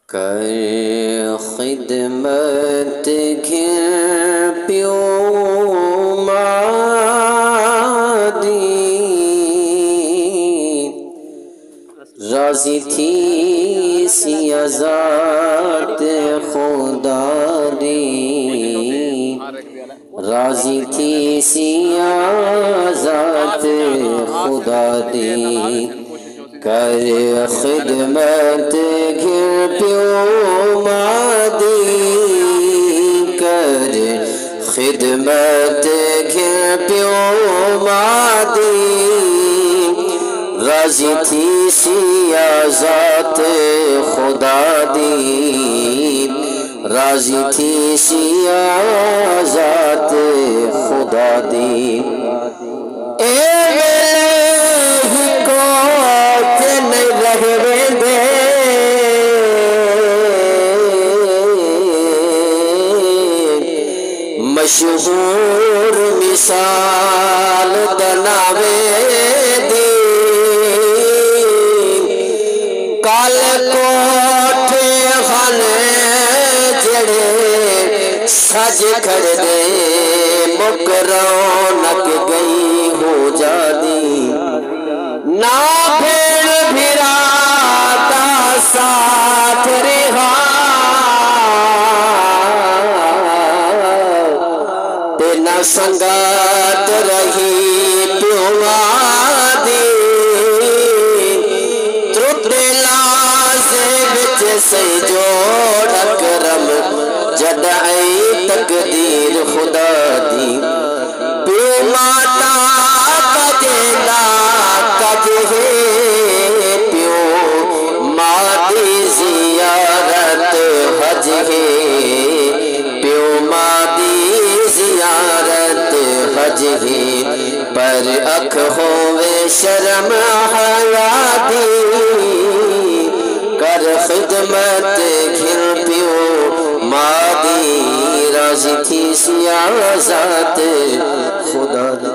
کر خدمت گھر پیو مادی، راضی تھی سیا ذات خدا دی، راضی تھی سیا ذات خدا دی، کر خدمت گھر پیو مادی، کر خدمت گھر پیو مادی، راضی تھی سیا ذات خدا دی، راضی تھی سیا ذات خدا دی، اے ہی کو نہیں رہے دے، مشہور مثال دناوے دی، کال کوٹھے خانے جڑے سج کھڑ دے، مکروں نک گئی ہو جا دی، نا پھر بھراتا ساتھ رہا، تے نہ سنگات رہی پیو مادی، ترت لازے بچ سے جوڑ اکرم جدعی تقدیر خدا دی، پیو ماتا کجلا کجہے، پیو مادی زیارت حج ہے، پیو مادی زیارت حج ہے، پر اکھ ہووے شرم حیا دی، کر خدمت گھر پیو مادی، راضی تھی سیا ذات خدا دی۔